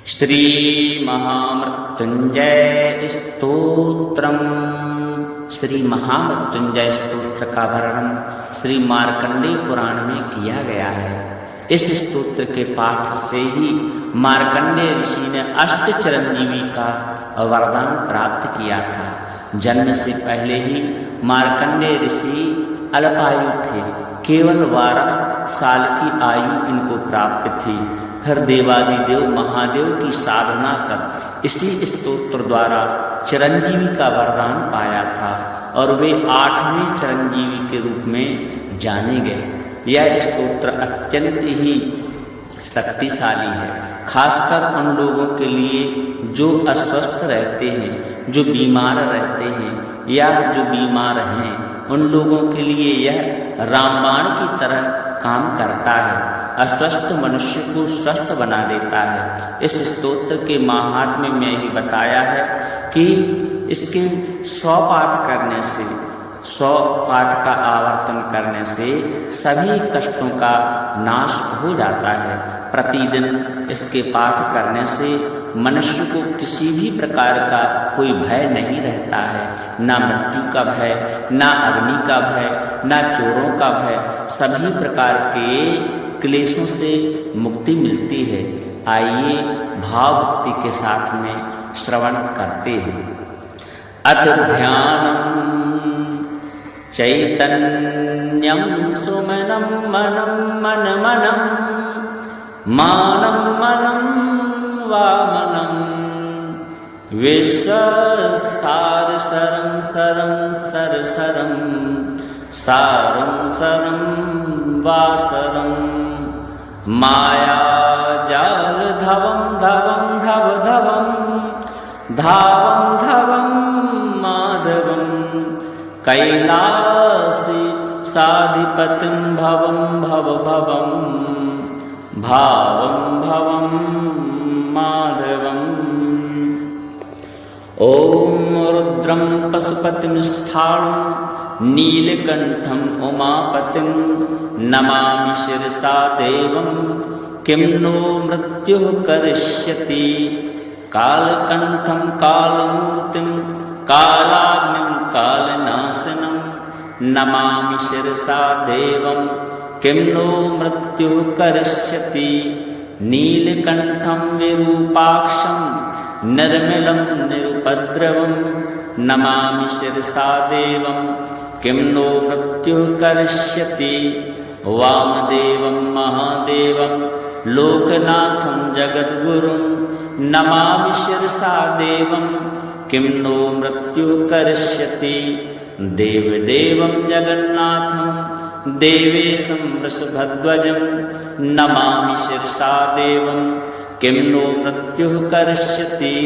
श्री महामृत्युंजय स्तोत्रम। श्री महामृत्युंजय स्तोत्र का वर्णन श्री मार्कंडेय पुराण में किया गया है। इस स्तोत्र के पाठ से ही मार्कंडेय ऋषि ने अष्ट चिरंजीवी का वरदान प्राप्त किया था। जन्म से पहले ही मार्कंडेय ऋषि अल्पायु थे, केवल 12 साल की आयु इनको प्राप्त थी। फिर देवादिदेव महादेव की साधना कर इसी स्तोत्र द्वारा चिरंजीवी का वरदान पाया था और वे 8वें चिरंजीवी के रूप में जाने गए। यह स्तोत्र अत्यंत ही शक्तिशाली है, खासकर उन लोगों के लिए जो अस्वस्थ रहते हैं, जो बीमार रहते हैं या जो बीमार हैं, उन लोगों के लिए यह रामबाण की तरह काम करता है। अस्वस्थ मनुष्य को स्वस्थ बना देता है। इस स्तोत्र के महात्म्य में ही बताया है कि इसके 100 पाठ करने से, 100 पाठ का आवर्तन करने से सभी कष्टों का नाश हो जाता है। प्रतिदिन इसके पाठ करने से मनुष्य को किसी भी प्रकार का कोई भय नहीं रहता है, ना मृत्यु का भय, ना अग्नि का भय, ना चोरों का भय। सभी प्रकार के क्लेशों से मुक्ति मिलती है। आइए भाव भक्ति के साथ में श्रवण करते हैं। अथ ध्यानम चैतन्यम सुमनम मनम मन मनम मानम मनम वामनम विश्वसार सरम सरम सर सरम सारम सरम वासरम माया जाल धवम धवम धव धवम धावम धवम माधवम कैलासी साधिपतिं भवम भव भवम भावम भवम माधवम। ओम रुद्रम पशुपतिं स्थाणुं नीलकंठम उमापतिं नमामि शिरसा देवं किं नो मृत्युः करिष्यति। कालकंठं कालमूर्तिं कालाग्निं कालनाशनं नमामि शिरसा देवं किं नो मृत्युः करिष्यति। नीलकंठं विरूपाक्षं निर्मलं निरुपद्रवं नमामि शिरसा देवं किं नो मृत्युः करिष्यति। वामदेवं महादेवं लोकनाथं जगद्गुरुं नमामि शिरसा देवं किं नो मृत्युः करिष्यति। देवदेवं जगन्नाथं देवेशं वृषभध्वजं नमामि शिरसा देवं किं नो मृत्युः करिष्यति।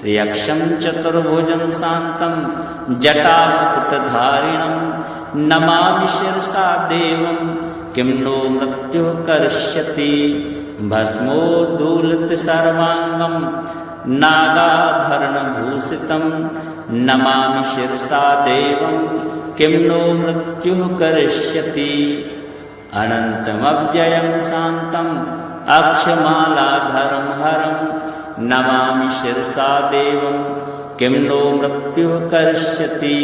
यक्षं चतुर्भुजं शान्तं जटामुकुटधारिणं नमामि शिरसा देवं किं नो मृत्युः करिष्यति। भस्मोद्धूलित सर्वांगं नागाभरणभूषितं नमामि शिरसा देवं किं नो मृत्युः करिष्यति। अनन्तमव्ययं शान्तं अक्षमालाधरं हरं नमामि शिरसा देवं किं नो मृत्युः करिष्यति।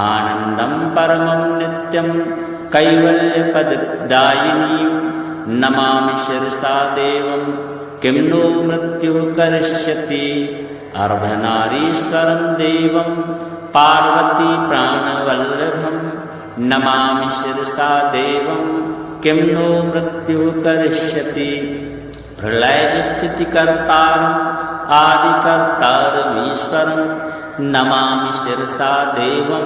आनन्दं परमं नित्यं कैवल्यपददायिनीं नमामि शिरसा देवं किं नो मृत्युः करिष्यति। अर्धनारीश्वरं देवं पार्वती प्राणवल्लभं नमामि शिरसा देवं किं नो मृत्युः करिष्यति। प्रलयस्थितिकर्तारं आदिकर्तारमीश्वरं नमामि शिरसा देवं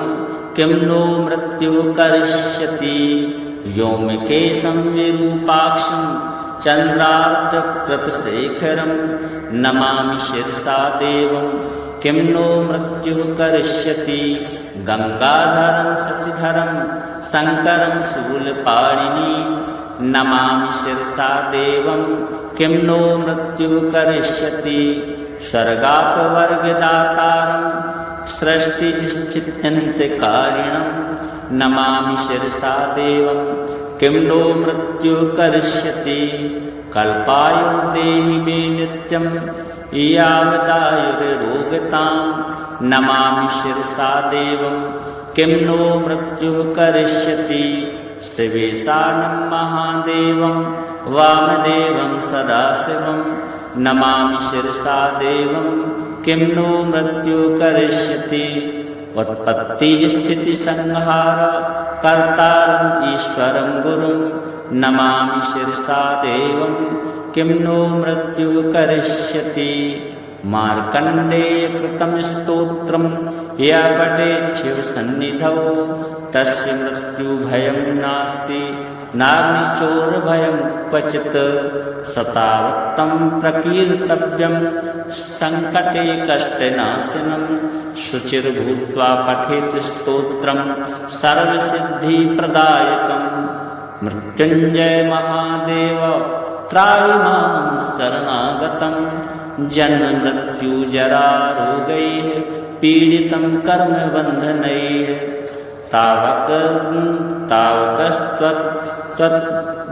किं नो मृत्युः करिष्यति। व्योमकेशं विरूपाक्षं चन्द्रार्धकृतशेखरं नमामि शिरसा देवं किं नो मृत्युः करिष्यति। गंगाधरं शशिधरं शंकरं शूलपाणिनीं नमामि शिरसा देवं किं नो मृत्युः करिष्यति। स्वर्गापवर्गदातारं सृष्टिस्थित्यन्तकारिणं नमामि शिरसा देवं किं नो मृत्युः करिष्यति। कल्पायुर्देहि मे नित्यं यावदायुर्रोगतां नमामि शिरसा देवं किं नो मृत्युः करिष्यति शिवेशानं महादेवं वामदेवं सदाशिवं नमामि शिरसा देवं किं नो मृत्युः करिष्यति उत्पत्तिस्थितिसंहार कर्तारम् ईश्वरं गुरुं नमामि शिरसा देवं किं नो मृत्युः करिष्यति मार्कण्डेयकृतं स्तोत्रं या पठेत् शिवसन्निधौ तस्य मृत्युभयं नास्ति नाग्निचोरभयं क्वचित् सतावत्तं प्रकीर्तव्यं सङ्कटे कष्टनाशनं शुचिर्भूत्वा पठेत् स्तोत्रं सर्वसिद्धिप्रदायकं मृत्युञ्जय महादेव त्राहि मां शरणागतं जन्ममृत्युजरारोगैः पीडितं कर्मबन्धनैः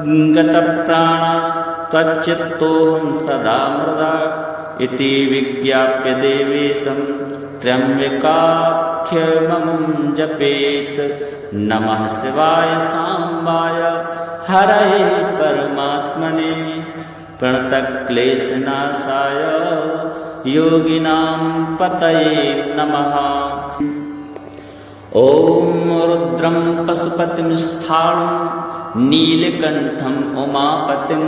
तावकस्त्वद्गतप्राणा त्वच्चित्तोऽहं सदा मृदा इति विज्ञाप्य देवेशं त्र्यम्बकाख्यममुं जपेत् नमः शिवाय साम्बाय हरये परमात्मने प्रणतक्लेशनाशाय योगिनां पतये नमः। ॐ रुद्रं पशुपतिं स्थाणुं नीलकण्ठम् उमापतिं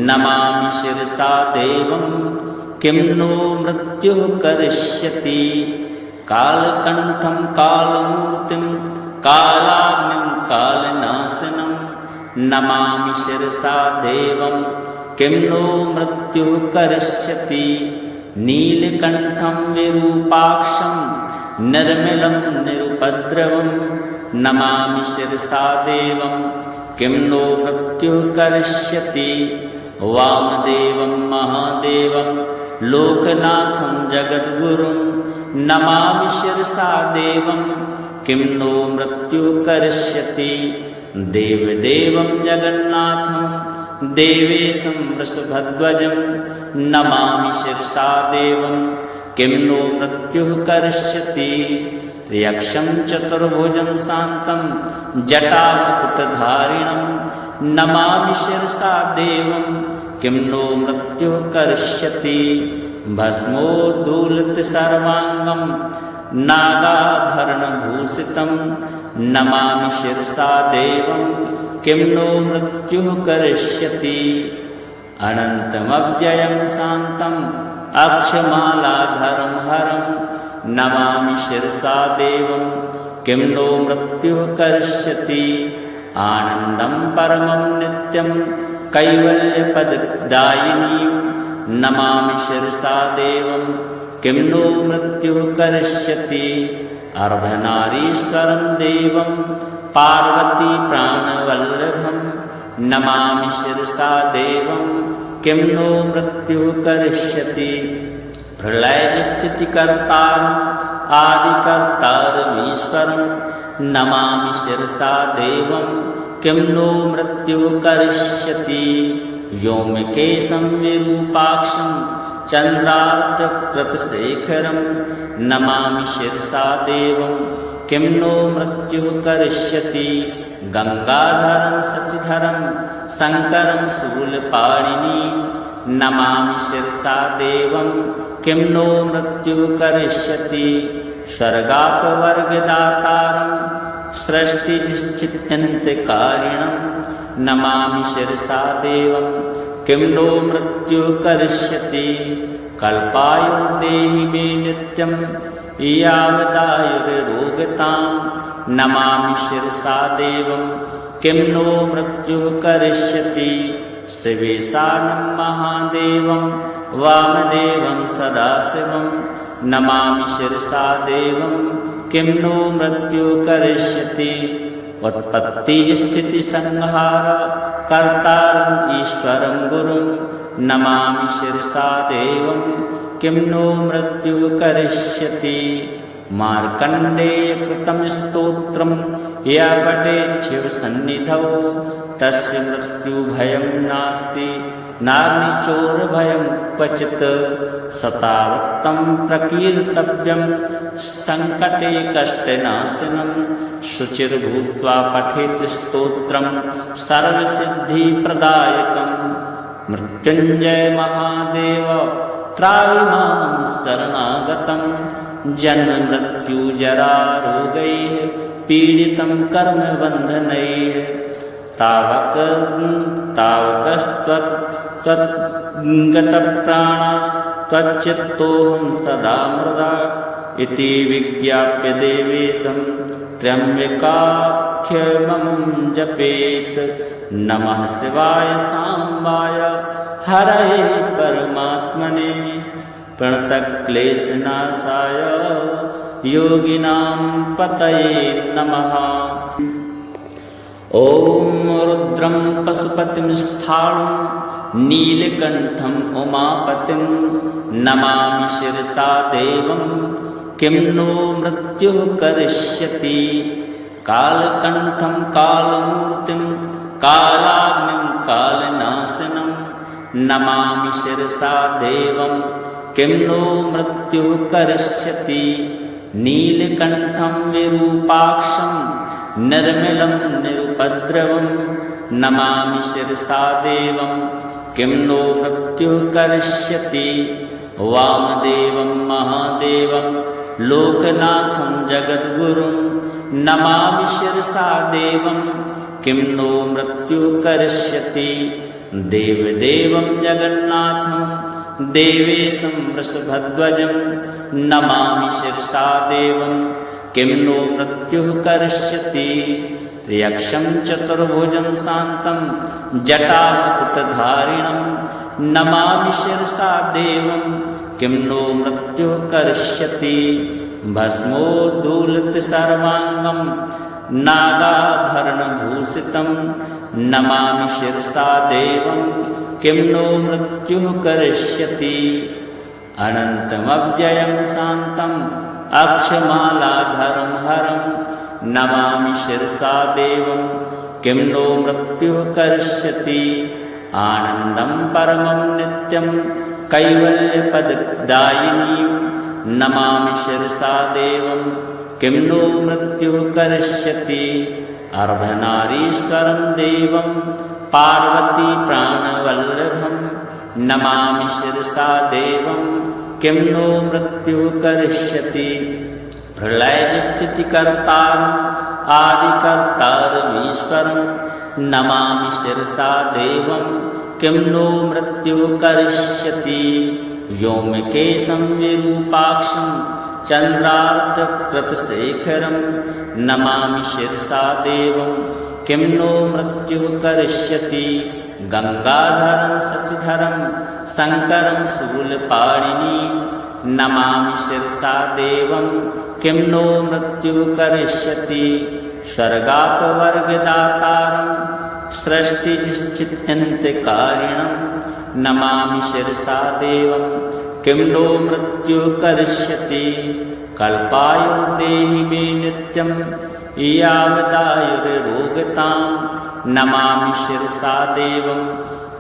नमामि शिरसा देवं किं नो मृत्युः करिष्यति कालकण्ठं कालमूर्तिं कालाग्निं कालनाशनं नमामि शिरसा देवं किं नो मृत्युः करिष्यति नीलकण्ठं विरूपाक्षं निर्मलं निरुपद्रवं नमामि शिरसा देवं किं नो मृत्युः करिष्यति वामदेवं महादेवं लोकनाथं जगद्गुरुं नमामि शिरसा देवं किं नो मृत्युः करिष्यति देवदेवं जगन्नाथं देवेशं वृषभध्वजं नमामि शिरसा देवं किं नो मृत्युः करिष्यति यक्षं चतुर्भुजं शान्तं जटामुकुटधारिणं नमामि शिरसा देवं किं नो मृत्युः करिष्यति भस्मोद्धूलितसर्वाङ्गं नागाभरणभूषितं नमामि शिरसा देवं किं नो मृत्युः करिष्यति अनन्तमव्ययं शान्तम् अक्षमालाधरं हरं नमामि शिरसा देवं किं नो मृत्युः करिष्यति आनन्दं परमं नित्यं कैवल्यपददायिनीं नमामि शिरसा देवं किं नो मृत्युः करिष्यति अर्धनारीश्वरं देवं पार्वती प्राणवल्लभं नमामि शिरसा देवं किं नो मृत्युः करिष्यति प्रलयस्थितिकर्तारम् आदिकर्तारमीश्वरं नमामि शिरसा देवं किं नो मृत्युः करिष्यति व्योमकेशं विरूपाक्षं चन्द्रार्धकृतशेखरं नमामि शिरसा देवं किं नो मृत्युः करिष्यति गंगाधरं शशिधरं शङ्करं शूलपाणिनीं नमामि शिरसा देवं किं नो मृत्युः करिष्यति स्वर्गापवर्गदातारं सृष्टिनिश्चित्यन्तकारिणं नमामि शिरसा देवं किं नो मृत्युः करिष्यति कल्पायुर्देहि मे नित्यं यावदायुर्रोगतां नमामि शिरसा देवं किं नो मृत्युः करिष्यति शिवेशानं महादेवं वामदेवं सदाशिवं नमामि शिरसा देवं किं नो मृत्युः करिष्यति उत्पत्तिस्थितिसंहार कर्तारम् ईश्वरं गुरुं नमामि शिरसा देवं किं नो मृत्युः करिष्यति मार्कण्डेयकृतं स्तोत्रं या पठेच्छिव सन्निधौ तस्य मृत्युभयं नास्ति नाग्निचोरभयं क्वचित् सतावत्तं प्रकीर्तव्यं संकटे कष्टनाशनं शुचिर्भूत्वा पठेत् स्तोत्रं सर्वसिद्धिप्रदायकं मृत्युञ्जय महादेव त्राहि मां शरणागतं जन्म मृत्यु जरा रोगैः पीडितं कर्मबन्धनैः तावकस्त्वद्गतप्राणा त्वच्चित्तोऽहं सदा मृदा इति विज्ञाप्य देवेशं त्र्यम्बकाख्यममुं जपेत् नमः शिवाय साम्बाय हरये परमात्मने प्रणतक्लेशनाशाय योगिनां पतये नमः। ॐ रुद्रं पशुपतिं स्थाणुं नीलकण्ठम् उमापतिं नमामि शिरसा देवं किं नो मृत्युः करिष्यति कालकण्ठं कालमूर्तिं कालाग्निं कालनाशनं नमामि शिरसा देवं किं नो मृत्युः करिष्यति नीलकण्ठं विरूपाक्षं निर्मलं निरुपद्रवं नमामि शिरसा देवं किं नो मृत्युः करिष्यति वामदेवं महादेवं लोकनाथं जगद्गुरुं नमामि शिरसा देवं किं नो मृत्युः करिष्यति देवदेवं जगन्नाथं देवेशं वृषभध्वजं नमामि शिरसा देवं किं नो मृत्युः करिष्यति यक्षं चतुर्भुजं शान्तं जटामुकुटधारिणं नमामि शिरसा देवं किं नो मृत्युः करिष्यति भस्मोद्धूलितसर्वाङ्गं नागाभरणभूषितं नमामि शिरसा देवं किं नो मृत्युः करिष्यति अनन्तमव्ययं शान्तम् अक्षमालाधरं हरं नमामि शिरसा देवं किं नो मृत्युः करिष्यति आनन्दं परमं नित्यं कैवल्यपददायिनीं नमामि शिरसा देवं किं नो मृत्युः करिष्यति अर्धनारीश्वरं देवं पार्वती प्राणवल्लभं नमामि शिरसा देवं किं नो मृत्युः करिष्यति प्रलयस्थितिकर्तारम् आदिकर्तारमीश्वरं नमामि शिरसा देवं किं नो मृत्युः करिष्यति व्योमकेशं विरूपाक्षं चन्द्रार्धकृतशेखरं नमामि शिरसा देवं किं नो मृत्युः करिष्यति गंगाधरं शशिधरं शङ्करं शूलपाणिनीं नमामि शिरसा देवं किं नो मृत्युः करिष्यति स्वर्गापवर्गदातारं सृष्टिस्थित्यन्त्यकारिणं नमामि शिरसा देवं किं नो मृत्युः करिष्यति कल्पायुर्देहि मे नित्यं यावदायुर्रोगतां नमामि शिरसा देवं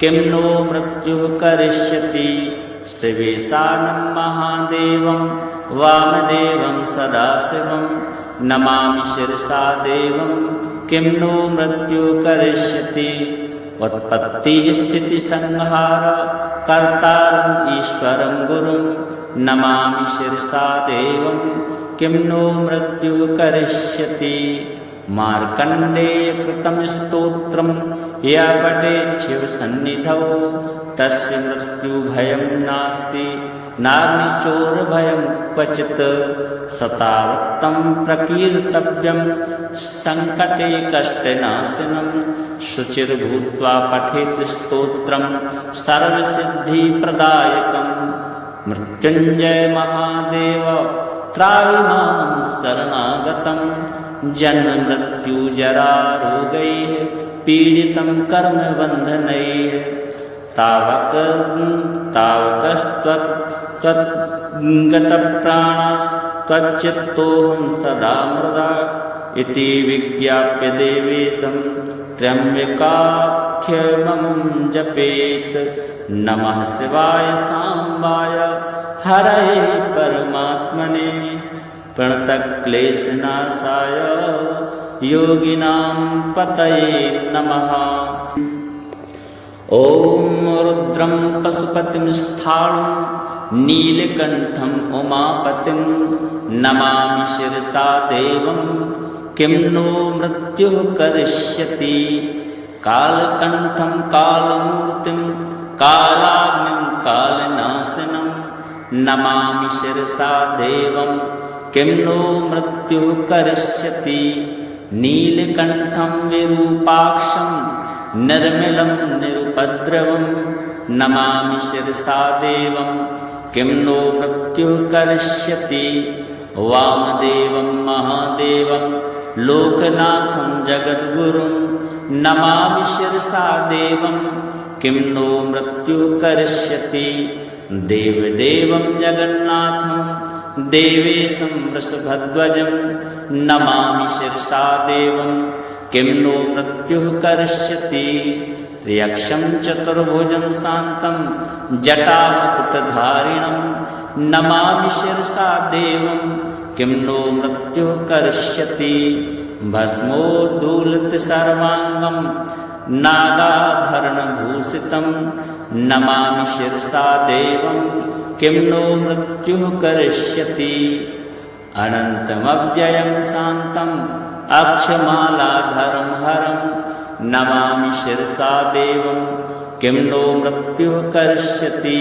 किं नो मृत्युः करिष्यति शिवेशानं महादेवं वामदेवं सदाशिवं नमामि शिरसा देवं किं नो मृत्युः करिष्यति उत्पत्तिस्थितिसंहार कर्तारम् ईश्वरं गुरुं नमामि शिरसा देवं किं नो मृत्युः करिष्यति मार्कण्डेयकृतं स्तोत्रं या पठेच्छिव सन्निधौ तस्य मृत्युभयं नास्ति नाग्निचोरभयं क्वचित् सतावत्तं प्रकीर्तव्यं संकटे कष्टनाशनं शुचिर्भूत्वा पठेत् स्तोत्रं सर्वसिद्धिप्रदायकं मृत्युञ्जय महादेव त्राहि मां शरणागतं जन्म मृत्यु जरा रोगैः पीडितं कर्मबन्धनैः तावकस्त्वद्गतप्राणा त्वच्चित्तोऽहं सदा मृदा इति विज्ञाप्य देवेशं त्र्यम्बकाख्यममुं जपेत्। नमः शिवाय सांबाय हरये परमात्मने प्रणतक्लेशनाशाय योगिनां पतये नमः। ॐ रुद्रं पशुपतिं स्थाणुं नीलकण्ठं उमापतिं नमामि शिरसा देवं किं नो मृत्युः करिष्यति। कालकण्ठं कालमूर्तिं कालाग्निं कालनाशनं नमामि शिरसा देवं किं नो मृत्युः करिष्यति। नीलकण्ठं विरूपाक्षं निर्मलं निरुपद्रवं नमामि शिरसा देवं किं नो मृत्युः करिष्यति। वामदेवं महादेवं लोकनाथं जगद्गुरुं नमामि शिरसा देवं किं नो मृत्युः करिष्यति। देवदेवं जगन्नाथं देवेशं वृषभध्वजं नमामि शिरसा देवं किं नो मृत्युः करिष्यति। यक्षं चतुर्भुजं शान्तं जटामुकुटधारिणं नमामि शिरसा देवं किं नो मृत्युः करिष्यति। भस्मोद्धूलितसर्वाङ्गं नागाभरणभूषितं नमामि शिरसा देवं किं नो मृत्युः करिष्यति। अनन्तमव्ययं शान्तम् अक्षमालाधरं हरं नमामि शिरसा देवं किं नो मृत्युः करिष्यति।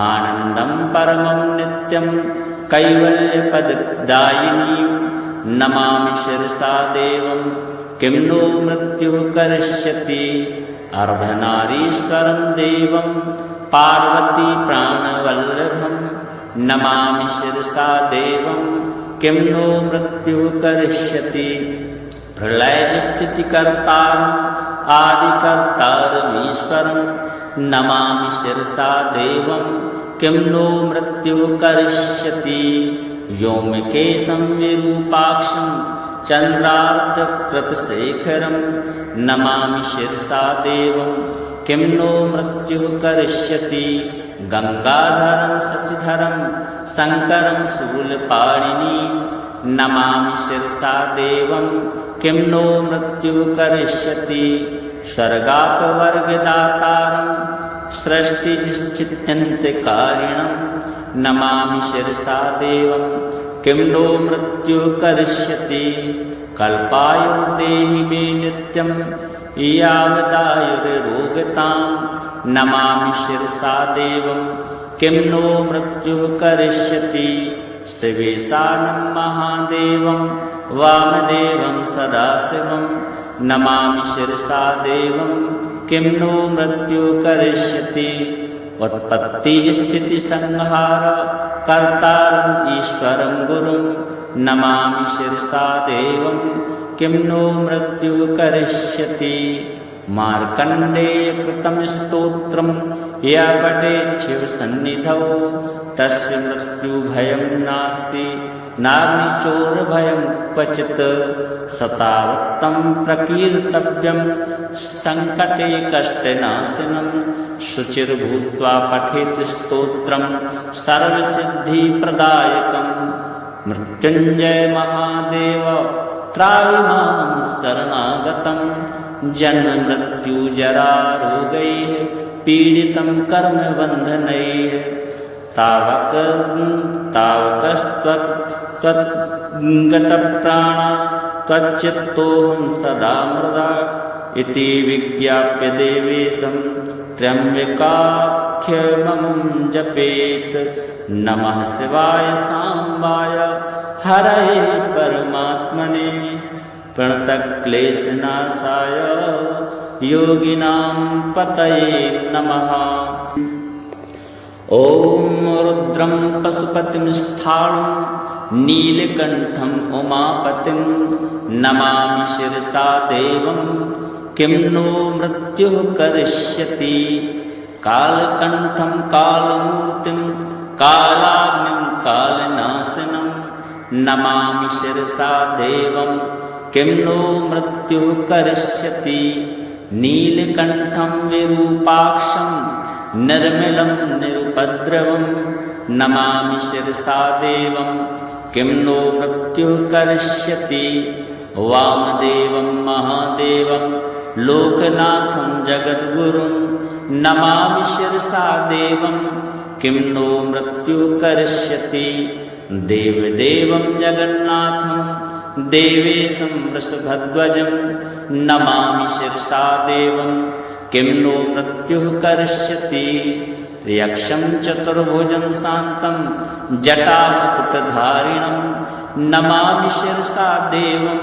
आनन्दं परमं नित्यं कैवल्यपददायिनीं नमामि शिरसा देवं किं नो मृत्युः करिष्यति। अर्धनारीश्वरं देवं पार्वती प्राणवल्लभं नमामि शिरसा देवं किं नो मृत्युः करिष्यति। प्रलयस्थितिकर्तारम् आदिकर्तारमीश्वरं नमामि शिरसा देवं किं नो मृत्युः करिष्यति। व्योमकेशं विरूपाक्षं चन्द्रार्धकृतशेखरं नमामि शिरसा देवं किं नो मृत्युः करिष्यति। गंगाधरं शशिधरं शङ्करं शूलपाणिनीं नमामि शिरसा देवं किं नो मृत्युः करिष्यति। स्वर्गापवर्गदातारं सृष्टिस्थित्यन्तकारिणं नमामि शिरसा देवं किं नो मृत्युः करिष्यति। कल्पायुर्देहि मे नित्यं यावदायुर्रोगतां नमामि शिरसा देवं किं नो मृत्युः करिष्यति। शिवेशानं महादेवं वामदेवं सदाशिवं नमामि शिरसा देवं किं नो मृत्युः करिष्यति। उत्पत्तिस्थितिसंहार कर्तारम् ईश्वरं गुरुं नमामि शिरसा देवं किं नो मृत्युः करिष्यति। मार्कण्डेयकृतं स्तोत्रं या पठेत् शिवसन्निधौ तस्य मृत्युभयं नास्ति नाग्निचोरभयं क्वचित्। सतावत्तं प्रकीर्तव्यं सङ्कटे कष्टनाशनं शुचिर्भूत्वा पठेत् स्तोत्रं सर्वसिद्धिप्रदायकं। मृत्युञ्जय महादेव त्राहि मां शरणागतं जन्म मृत्यु जरा रोगैः पीडितं कर्मबन्धनैः। तावकस्त्वद्गतप्राणा त्वच्चित्तोऽहं सदा मृदा इति विज्ञाप्य देवेशं त्र्यम्बकाख्यममुं जपेत्। नमः शिवाय सांबाय हरये परमात्मने प्रणतक्लेशनाशाय योगिनां पतये नमः। ॐ रुद्रं पशुपतिं स्थाणुं नीलकण्ठं उमापतिं नमामि शिरसा देवं किं नो मृत्युः करिष्यति। कालकण्ठं कालमूर्तिं कालाग्निं कालनाशनं नमामि शिरसा देवं किं नो मृत्युः करिष्यति। नीलकण्ठं विरूपाक्षं निर्मलं निरुपद्रवं नमामि शिरसा देवं किं नो मृत्युः करिष्यति। वामदेवं महादेवं लोकनाथं जगद्गुरुं नमामि शिरसा देवं किं नो मृत्युः करिष्यति। देवदेवं जगन्नाथं देवेशं वृषभध्वजं नमामि शिरसा देवं किं नो मृत्युः करिष्यति। यक्षं चतुर्भुजं शान्तं जटामुकुटधारिणं नमामि शिरसा देवं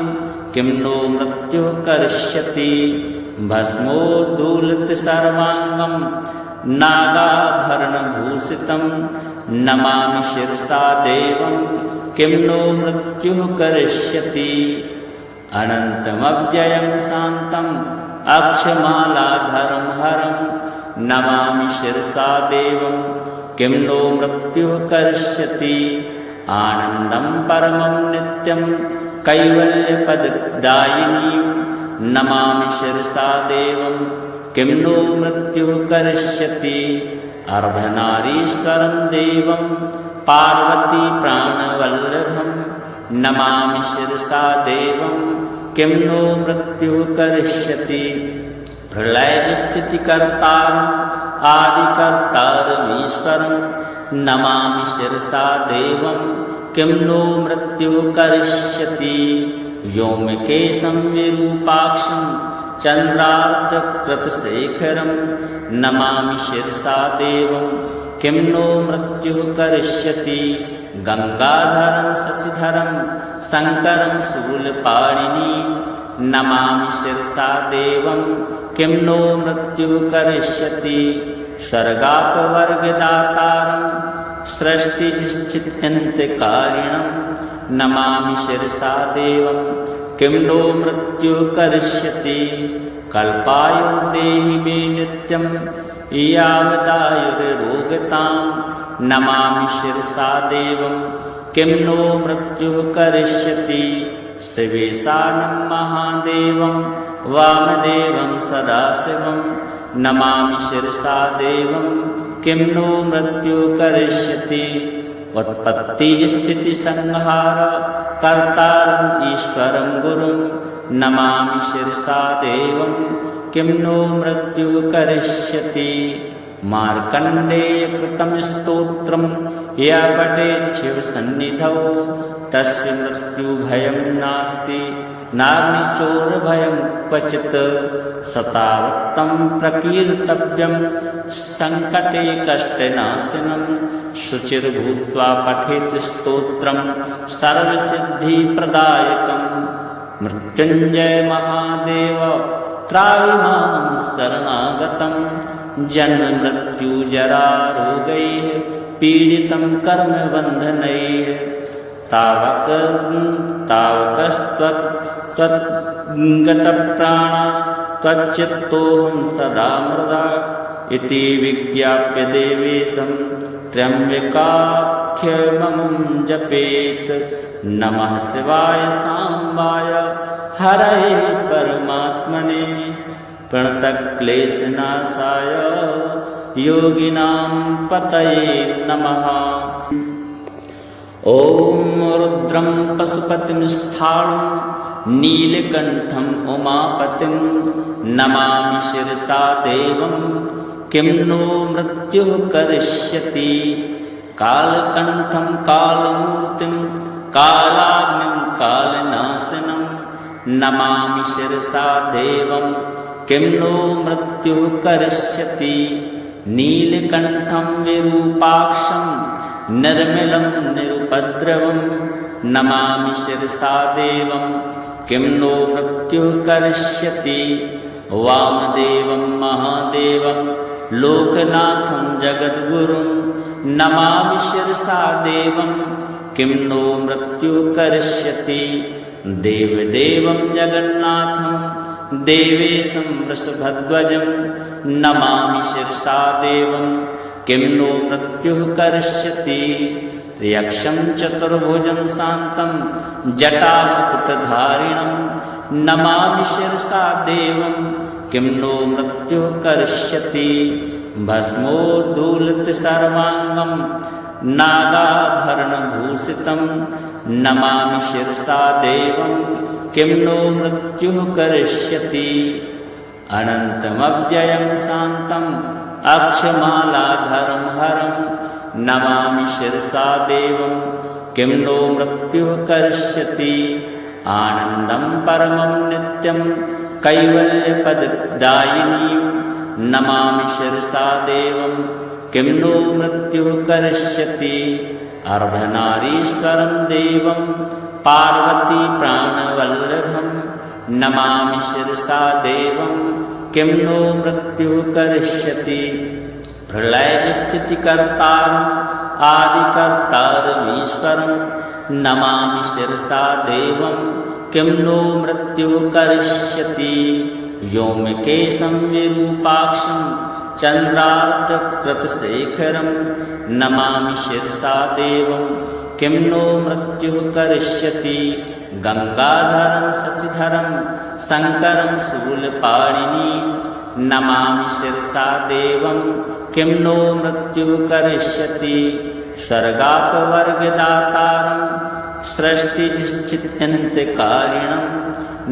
किं नो मृत्युः करिष्यति। भस्मोद्धूलित सर्वाङ्गं नागाभरणभूषितं नमामि शिरसा देवं किं नो मृत्युः करिष्यति। अनन्तमव्ययं शान्तम् अक्षमालाधरं हरं नमामि शिरसा देवं किं नो मृत्युः करिष्यति। आनन्दं परमं नित्यं कैवल्यपददायिनीं नमामि शिरसा देवं किं नो मृत्युः करिष्यति। अर्धनारीश्वरं देवं पार्वती प्राणवल्लभं नमामि शिरसा देवं किं नो मृत्युः करिष्यति। प्रलयस्थितिकर्तारम् आदिकर्तारमीश्वरं नमामि शिरसा देवं किं नो मृत्युः करिष्यति। व्योमकेशं विरूपाक्षं चन्द्रार्धकृतशेखरं नमामि शिरसा देवं किं नो मृत्युः करिष्यति। गंगाधरं शशिधरं शङ्करं शूलपाणिनीं नमामि शिरसा देवं किं नो मृत्युः करिष्यति। स्वर्गापवर्गदातारं सृष्टिस्थित्यन्तकारिणं नमामि शिरसा देवं किं नो मृत्युः करिष्यति। कल्पायुर्देहि मे नित्यं यावदायुर्रोगतां नमामि शिरसा देवं किं नो मृत्युः करिष्यति। शिवेशानं महादेवं वामदेवं सदाशिवं नमामि शिरसा देवं किं नो मृत्युः करिष्यति। उत्पत्तिस्थितिसंहार कर्तारम् ईश्वरं गुरुं नमामि शिरसा देवं किं नो मृत्युः करिष्यति। मार्कण्डेयकृतं स्तोत्रं या पठेत् शिवसन्निधौ तस्य मृत्युभयं नास्ति नाग्निचोरभयं क्वचित्। सतावत्तं प्रकीर्तव्यं सङ्कटे कष्टनाशनं शुचिर्भूत्वा पठेत् स्तोत्रं सर्वसिद्धिप्रदायकं। मृत्युञ्जय महादेव त्राहि मां शरणागतं जन्म मृत्यु जरा रोगैः पीडितं कर्मबन्धनैः। तावकस्त्वद्गतप्राणा त्वच्चित्तोऽहं सदा मृदा इति विज्ञाप्य देवेशं त्र्यम्बकाख्यममुं जपेत्। नमः शिवाय साम्बाय हरये परमात्मने प्रणतक्लेशनाशाय योगिनां पतये नमः। ॐ रुद्रं पशुपतिं स्थाणुं नीलकण्ठम् उमापतिं नमामि शिरसा देवं किं नो मृत्युः करिष्यति। कालकण्ठं कालमूर्तिं कालाग्निं कालनाशनं नमामि शिरसा देवं किं नो मृत्युः करिष्यति। नीलकण्ठं विरूपाक्षं निर्मलं निरुपद्रवं नमामि शिरसा देवं किं नो मृत्युः करिष्यति। वामदेवं महादेवं लोकनाथं जगद्गुरुं नमामि शिरसा देवं किं नो मृत्युः करिष्यति। देवदेवं जगन्नाथं देवेशं वृषभध्वजं नमामि शिरसा देवं किं नो मृत्युः करिष्यति। यक्षं चतुर्भुजं शान्तं जटामुकुटधारिणं नमामि शिरसा देवं किं नो मृत्युः करिष्यति। भस्मोद्धूलितं सर्वाङ्गं नागाभरणभूषितं नमामि शिरसा देवं किं नो मृत्युः करिष्यति। अनन्तमव्ययं शान्तम् अक्षमालाधरं हरं नमामि शिरसा देवं किं नो मृत्युः करिष्यति। आनन्दं परमं नित्यं कैवल्यपददायिनीं नमामि शिरसा देवं किं नो मृत्युः करिष्यति। अर्धनारीश्वरं देवं पार्वती प्राणवल्लभं नमामि शिरसा देवं किं नो मृत्युः करिष्यति। प्रलयस्थितिकर्तारम् आदिकर्तारमीश्वरं नमामि शिरसा देवं किं नो मृत्युः करिष्यति। व्योमकेशं विरूपाक्षं चन्द्रार्धकृतशेखरं नमामि शिरसा देवं किं नो मृत्युः करिष्यति। गंगाधरं शशिधरं शङ्करं शूलपाणिनीं नमामि शिरसा देवं किं नो मृत्युः करिष्यति। स्वर्गापवर्गदातारं सृष्टिस्थित्यन्तकारिणं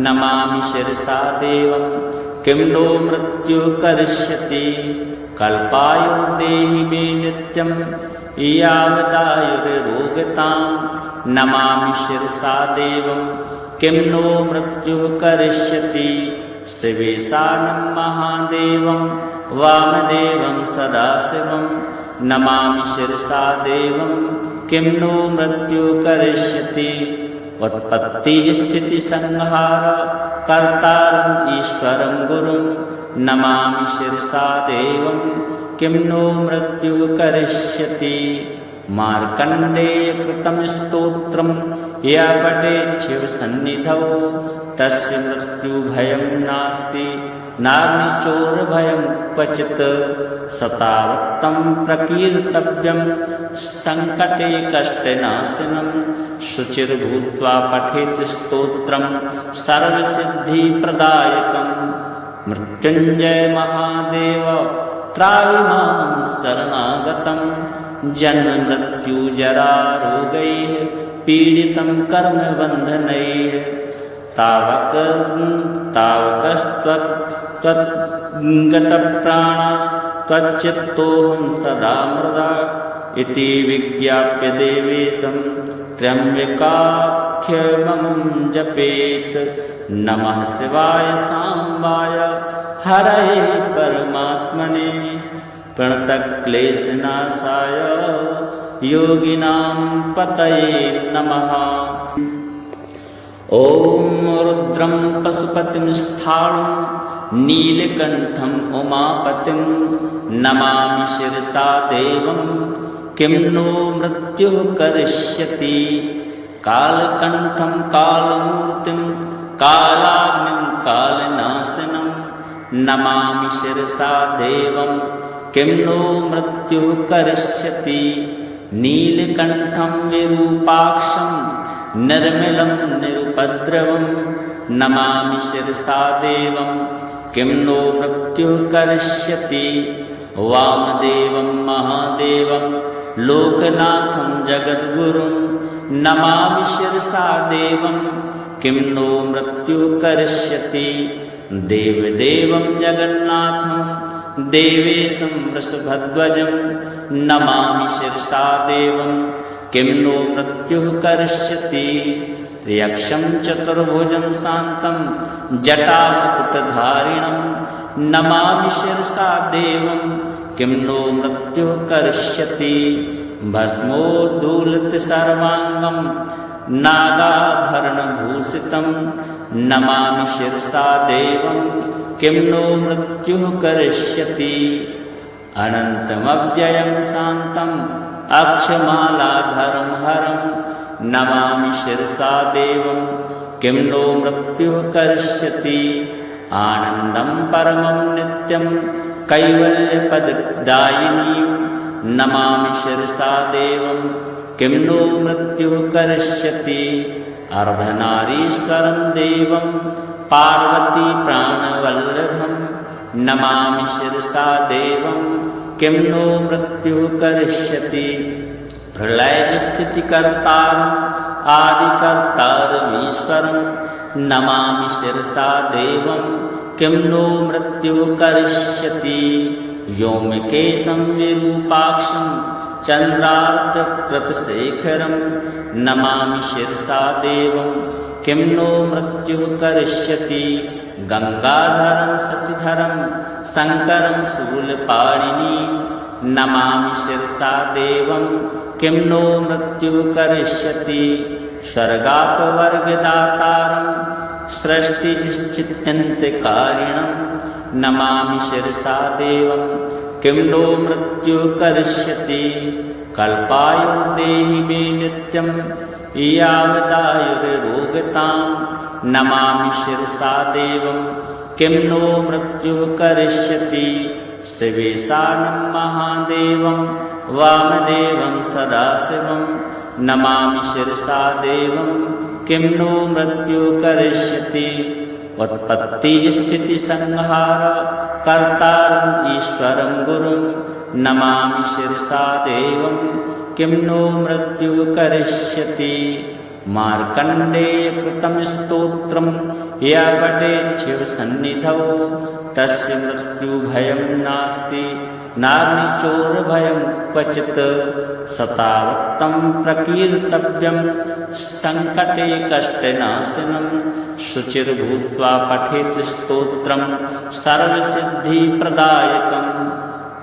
नमामि शिरसा देवं किं नो मृत्युः करिष्यति। कल्पायो देहि मे नित्यं यावदायुर्रोगतां नमामि शिरसा देवं किं नो मृत्युः करिष्यति। शिवेशानं महादेवं वामदेवं सदाशिवं नमामि शिरसा देवं किं नो मृत्युः करिष्यति। उत्पत्तिस्थितिसंहार कर्तारम् ईश्वरं गुरुं नमामि शिरसा देवं किं नो मृत्युः करिष्यति। मार्कण्डेयकृतं स्तोत्रं या पठेत् शिवसन्निधौ तस्य मृत्युभयं नास्ति नाग्निचोरभयं क्वचित्। सतावत्तं प्रकीर्तव्यं सङ्कटे कष्टनाशनं शुचिर्भूत्वा पठेत् स्तोत्रं सर्वसिद्धिप्रदायकं। मृत्युञ्जय महादेव त्राहि मां शरणागतं जन्म मृत्यु जरा रोगैः पीडितं कर्मबन्धनैः। तावकस्त्वद्गतप्राणा त्वच्चित्तोऽहं सदा मृदा इति विज्ञाप्य देवेशं त्र्यम्बकाख्यममुं जपेत्। नमः शिवाय साम्बाय हरये परमात्मने प्रणतक्लेशनाशाय योगिनां पतये नमः। ॐ रुद्रं पशुपतिं स्थाणुं नीलकण्ठम् उमापतिं नमामि शिरसा देवं किं नो मृत्युः करिष्यति। कालकण्ठं कालमूर्तिं कालाग्निं कालनाशनं नमामि शिरसा देवं किं नो मृत्युः करिष्यति। नीलकण्ठं विरूपाक्षं निर्मलं निरुपद्रवं नमामि शिरसा देवं किं नो मृत्युः करिष्यति। वामदेवं महादेवं लोकनाथं जगद्गुरुं नमामि शिरसा देवं किं नो मृत्युः करिष्यति। देवदेवं जगन्नाथं देवेशं वृषभध्वजं नमामि शिरसा देवं किं नो मृत्युः करिष्यति। यक्षं चतुर्भुजं शान्तं जटामुकुटधारिणं नमामि शिरसा देवं किं नो मृत्युः करिष्यति। भस्मोद्धूलितं सर्वाङ्गं नागाभरणभूषितं नमामि शिरसा देवं किं नो मृत्युः करिष्यति। अनन्तमव्ययं शान्तम् अक्षमालाधरं हरं नमामि शिरसा देवं किं नो मृत्युः करिष्यति। आनन्दं परमं नित्यं कैवल्यपददायिनीं नमामि शिरसा देवं किं नो मृत्युः करिष्यति अर्धनारीश्वरं देवं पार्वती प्राणवल्लभं नमामि शिरसा देवं किं नो मृत्युः करिष्यति प्रलयस्थितिकर्तारम् आदिकर्तारमीश्वरं नमामि शिरसा देवं किं नो मृत्युः करिष्यति व्योमकेशं विरूपाक्षं चन्द्रार्धकृतशेखरं नमामि शिरसा देवं किं नो मृत्युः करिष्यति गंगाधरं शशिधरं शङ्करं शूलपाणिनीं नमामि शिरसा देवं किं नो मृत्युः करिष्यति स्वर्गापवर्गदातारं सृष्टिश्चित्यन्तकारिणं नमामि शिरसा देवं किं नो मृत्युः करिष्यति कल्पायुर्देहि मे नित्यं यावदायुर्रोगतां नमामि शिरसा देवं किं नो मृत्युः करिष्यति शिवेशानं महादेवं वामदेवं सदाशिवं नमामि शिरसा देवं किं नो मृत्युः करिष्यति उत्पत्तिस्थितिसंहार कर्तारम् ईश्वरं गुरुं नमामि शिरसा देवं किं नो मृत्युः करिष्यति मार्कण्डेयकृतं स्तोत्रं या पठेत् शिवसन्निधौ तस्य मृत्युभयं नास्ति नाग्निचोरभयं क्वचित् सतावत्तं प्रकीर्तव्यं सङ्कटे कष्टनाशनं शुचिर्भूत्वा पठेत् स्तोत्रं सर्वसिद्धिप्रदायकं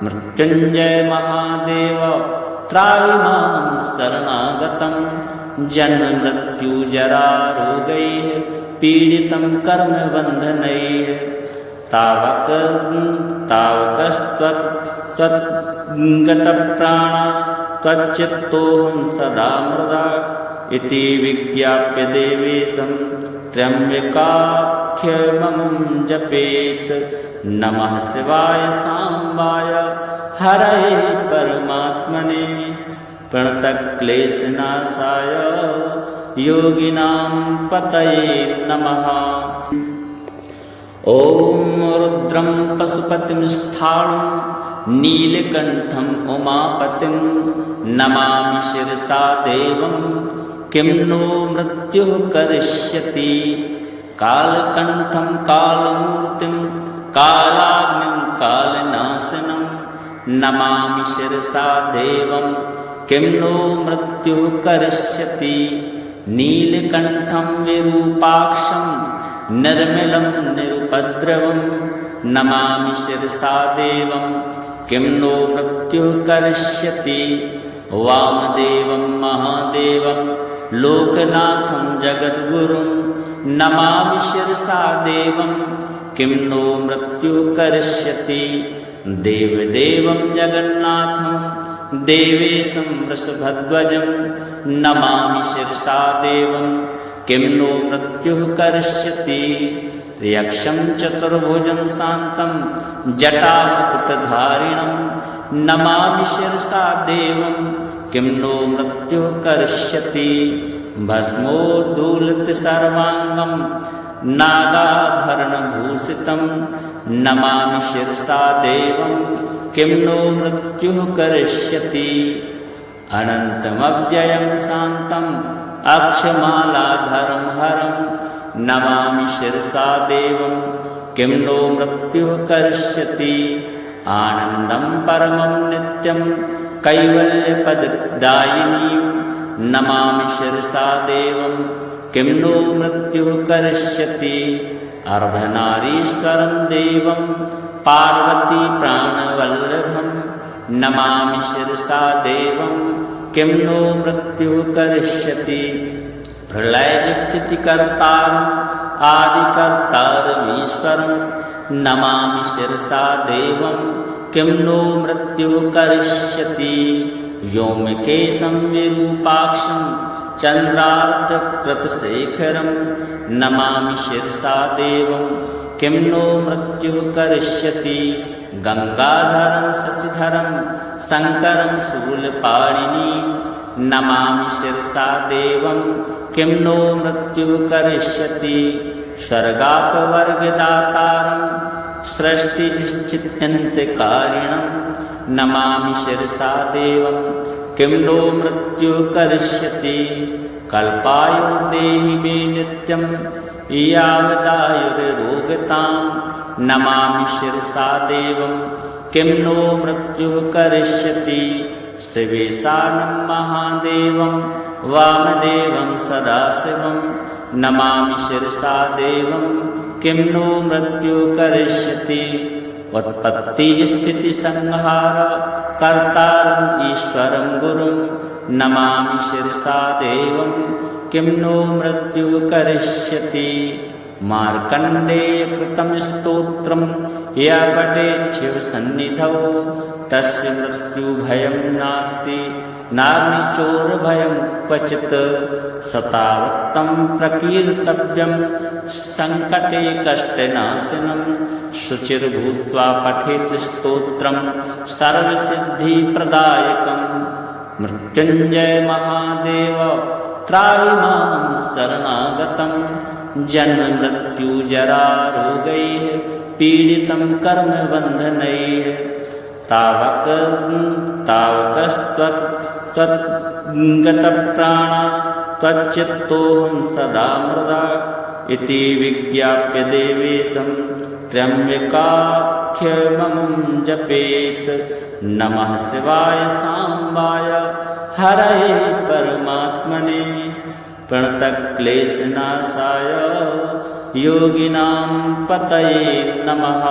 मृत्युञ्जय महादेव त्राहि मां शरणागतं जन्ममृत्युजरारोगैः पीडितं कर्मबन्धनैः तावकस्त्वद्गतप्राणा त्वच्चित्तोऽहं सदा मृदा इति विज्ञाप्य देवेशं त्र्यम्बकाख्यममुं जपेत् नमः शिवाय साम्बाय हरये परमात्मने प्रणतक्लेशनाशाय योगिनां पतये नमः। ॐ रुद्रं पशुपतिं स्थाणुं नीलकण्ठम् उमापतिं नमामि शिरसा देवं किं नो मृत्युः करिष्यति कालकण्ठं कालमूर्तिं कालाग्निं कालनाशनं नमामि शिरसा देवं किं नो मृत्युः करिष्यति नीलकण्ठं विरूपाक्षं निर्मलं निरुपद्रवं नमामि शिरसा देवं किं नो मृत्युः करिष्यति वामदेवं महादेवं लोकनाथं जगद्गुरुं नमामि शिरसा देवं किं नो मृत्युः करिष्यति देवदेवं जगन्नाथं देवेशं वृषभध्वजं नमामि शिरसा देवं किं नो मृत्युः करिष्यति यक्षं चतुर्भुजं शान्तं जटामुकुटधारिणं नमामि शिरसा देवं किं नो मृत्युः करिष्यति भस्मोद्धूलितसर्वाङ्गं नागाभरणभूषितं नमामि शिरसा देवं किं नो मृत्युः करिष्यति अनन्तमव्ययं शान्तम् अक्षमालाधरं हरं नमामि शिरसा देवं किं नो मृत्युः करिष्यति आनन्दं परमं नित्यं कैवल्यपददायिनीं नमामि शिरसा देवं किं नो मृत्युः करिष्यति अर्धनारीश्वरं देवं पार्वती प्राणवल्लभं नमामि शिरसा देवं किं नो मृत्युः करिष्यति प्रलयस्थितिकर्तारम् आदिकर्तारमीश्वरं नमामि शिरसा देवं किं नो मृत्युः करिष्यति व्योमकेशं विरूपाक्षं चन्द्रार्धकृतशेखरं नमामि शिरसा देवं किं नो मृत्युः करिष्यति। गंगाधरं शशिधरं शंकरं शूलपाणिनीं नमामि शिरसा देवं किं नो मृत्युः करिष्यति। स्वर्गापवर्गदातारं सृष्टिस्थित्यन्तकारिणं नमामि शिरसा देवं किं नो मृत्युः करिष्यति। कल्पायो देहि मे नित्यं यावदायुर्रोगतां नमामि शिरसा देवं किं नो मृत्युः करिष्यति। शिवेशानं महादेवं वामदेवं सदाशिवं नमामि शिरसा देवं किं नो मृत्युः करिष्यति। उत्पत्तिस्थितिसंहार कर्तारम् ईश्वरं गुरुं नमामि शिरसा देवं किं नो मृत्युः करिष्यति। मार्कण्डेयकृतं स्तोत्रं या पठेत् शिवसन्निधौ तस्य मृत्युभयं नास्ति नाग्निचोरभयं क्वचित्। सतावत्तं प्रकीर्तव्यं सङ्कटे कष्टनाशनं शुचिर्भूत्वा पठेत् स्तोत्रं सर्वसिद्धिप्रदायकं। मृत्युञ्जय महादेव त्राहि मां शरणागतं जन्म मृत्यु जरा रोगैः पीडितं कर्मबन्धनैः। तावकस्त्वद्गतप्राणा त्वच्चित्तोऽहं सदा मृदा इति विज्ञाप्य देवेशं त्र्यम्बकाख्यममुं जपेत्। नमः शिवाय सांबाय हरये परमात्मने प्रणतक्लेशनाशाय योगिनां पतये नमः।